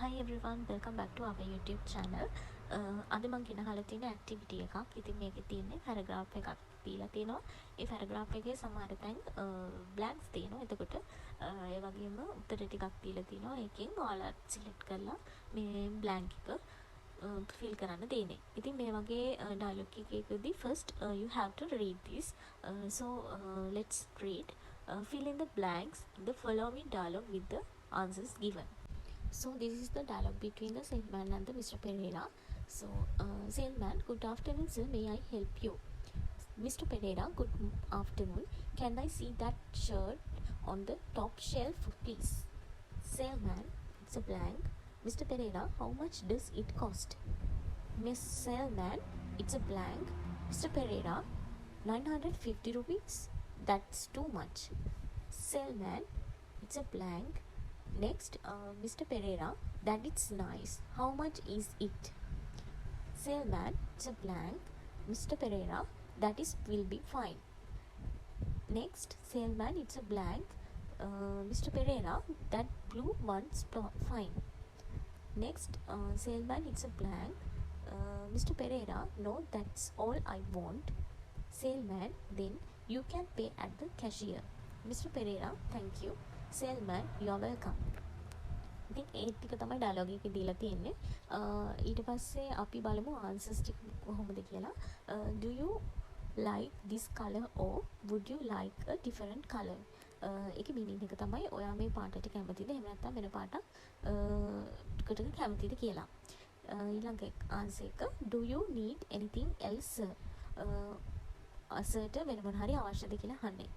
Hi everyone, welcome back to our YouTube channel. අද මම ගෙනහලා තියෙන ඇක්ටිවිටි එකක්. ඉතින් මේකේ තියෙන්නේ පැරග්‍රාෆ් එකක් දීලා තියෙනවා. ඒ පැරග්‍රාෆ් එකේ සමහර තැන් බ්ලැන්ක්ස් තියෙනවා. එතකොට ඒ වගේම උත්තර ටිකක් දීලා තියෙනවා. ඒකෙන් ඔයාලා සිලෙක්ට් කරලා මේ බ්ලැන්ක් එක fill කරන්න දෙන්නේ. ඉතින් මේ වගේ dialogue එකකදී first you have to read this. Let's read. Fill in the blanks in the following dialogue with the answers given. So this is the dialogue between the salesman and the Mr. Pereira. Salesman, good afternoon, sir. May I help you? Mr. Pereira, good afternoon. Can I see that shirt on the top shelf, please? Salesman, it's a blank. Mr. Pereira, how much does it cost? Miss Salesman, it's a blank. Mr. Pereira, 950 rupees. That's too much. Salesman, it's a blank. Next, Mr. Pereira, that it's nice. How much is it? Salesman, it's a blank. Mr. Pereira, that is will be fine. Next, salesman, it's a blank. Mr. Pereira, that blue one's fine. Next, salesman, it's a blank. Mr. Pereira, no, that's all I want. Salesman, then you can pay at the cashier. Mr. Pereira, thank you. Salesman, you are welcome. ඉතින් ඒ ටික තමයි dialogue එකේ දීලා තියෙන්නේ. ඊට පස්සේ අපි බලමු ආන්සර්ස් ටික කොහොමද කියලා. Do you like this color or would you like a different color? ඒකේ මීනින් එක තමයි ඔයා මේ පාටට කැමතිද එහෙම නැත්නම් වෙන පාටකට කැමතිද කියලා. ඊළඟ ආන්සර් එක do you need anything else? අසර්ට වෙන මොන හරි අවශ්‍යද කියලා අහන්නේ.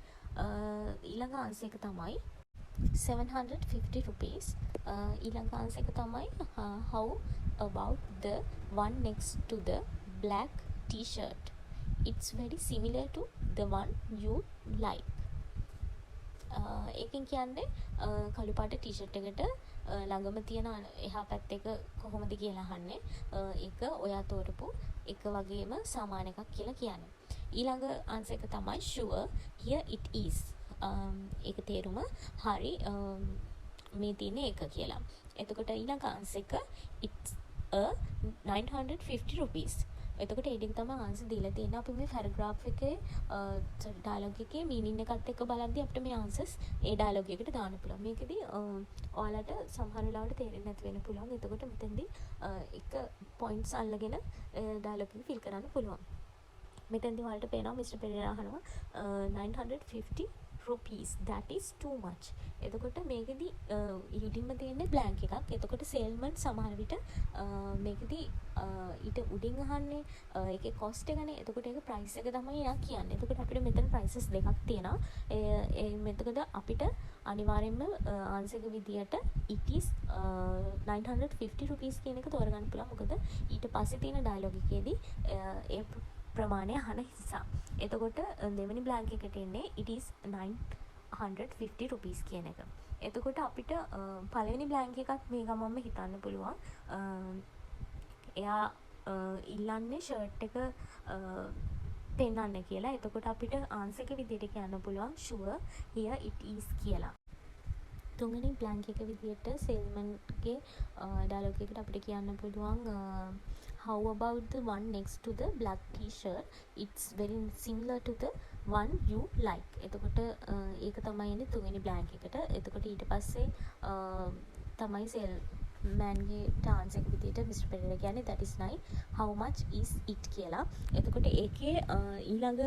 ඊළඟ ආන්සර් එක තමයි 750 rupees. ඊළඟ ආන්සර් එක තමයි how about the one next to the black t-shirt? It's very similar to the one you like. ඒකෙන් කියන්නේ කළු පාට t-shirt එකට ළඟම තියෙන එහා පැත්ත එක කොහොමද කියලා අහන්නේ. ඒක ඔයා තෝරපු එක වගේම සමාන එකක් කියලා කියන්නේ. ඊළඟ ආන්සර් එක තමයි sure here it is. ඒක තේරුම හරි මේ තියෙන එක කියලා. එතකොට ඊළඟ ආන්සර් එක it's a 950 rupees. එතකොට ඒ ටික තමයි ආන්සර් දීලා තියෙන්නේ. අපි මේ පැරග්‍රාෆ් එකේ ඩයලොග් එකේ මීනින් එකත් එක්ක බලද්දී අපිට මේ ආන්සර්ස් ඒ ඩයලොග් එකට දාන්න පුළුවන්. මේකෙදී ඔයාලට සමහර වෙලාවට තේරෙන්නේ නැති වෙන්න පුළුවන්. එතකොට මෙතෙන්දී එක පොයින්ට්ස් අල්ලගෙන ඩයලොග් එක ෆිල් කරන්න පුළුවන්. මෙතෙන්දී ඔයාලට පේනවා මිස්ටර් පෙරේරා අහනවා 950 rupees, that is too much. එතකොට මේකෙදී ඊටින්ම තියෙන්නේ බ්ලැන්ක් එකක්. එතකොට සේල්මන් සමහර විට මේකෙදී ඊට උඩින් අහන්නේ ඒකේ කොස්ට් එකනේ. එතකොට ඒක ප්‍රයිස් එක තමයි යා කියන්නේ. එතකොට අපිට මෙතන ප්‍රයිසස් දෙකක් තියෙනවා. ඒ මෙතකොට අපිට අනිවාර්යෙන්ම ආන්සර් එක විදියට it is 950 rupees කියන එක තෝරගන්න පුළුවන්. මොකද ඊට පස්සේ තියෙන ඩයලොග් එකේදී ඒ ප්‍රමාණය අහන නිසා. එතකොට දෙවෙනි බ්ලැන්ක් එකට එන්නේ it is 950 rupees කියන එක. එතකොට අපිට පළවෙනි බ්ලැන්ක් එකත් මේ ගමන්ම හිතන්න පුළුවන්. එයා ඉල්ලන්නේ ෂර්ට් එක පෙන්වන්න කියලා. එතකොට අපිට ආන්සර් එක විදිහට කියන්න පුළුවන් sure here it is කියලා. තුන්වෙනි බ්ලැන්ක් එක විදිහට සේල්මන්ගේ ඩයලොග් එකට අපිට කියන්න පුළුවන් how about the one next to the black t-shirt? It's very similar to the one you like. එතකොට ඒක තමයි එන්නේ තුන්වෙනි බ්ලැන්ක් එකට. එතකොට ඊට පස්සේ තමයි සේල්මන්ගේ ආන්සර් එක විදිහට මිස්ටර් පෙරේරා කියන්නේ that is nice. How much is it කියලා. එතකොට ඒකේ ඊළඟ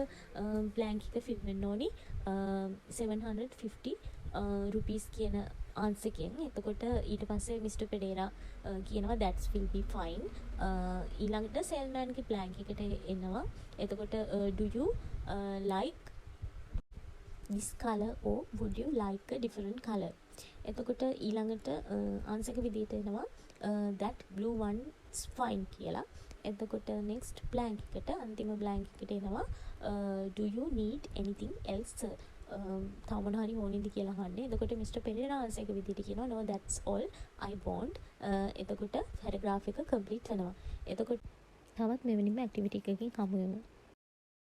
බ්ලැන්ක් එක ෆිල් වෙන්න ඕනි 750 rupees කියන ආන්සර් එකෙන්. එතකොට ඊට පස්සේ මිස්ටර් පෙරේරා කියනවා that will be fine. ඊළඟට සේල්මන්ගේ බ්ලැන්ක් එකට එනවා. එතකොට do you like this color or would you like a different color? එතකොට ඊළඟට ආන්සර් එක විදිහට එනවා that blue one's fine කියලා. එතකොට next blank එකට අන්තිම blank එකට එනවා do you need anything else? තව මොන හරි ඕනේද කියලා අහන්නේ. එතකොට මිස්ටර් පෙරේරා ආන්සර් එක විදිහට කියනවා no, that's all I want. එතකොට පැරග්‍රාෆ් එක කම්ප්ලීට් වෙනවා. එතකොට තවත් මෙවැනිම ඇක්ටිවිටි එකකින් හමු වෙමු.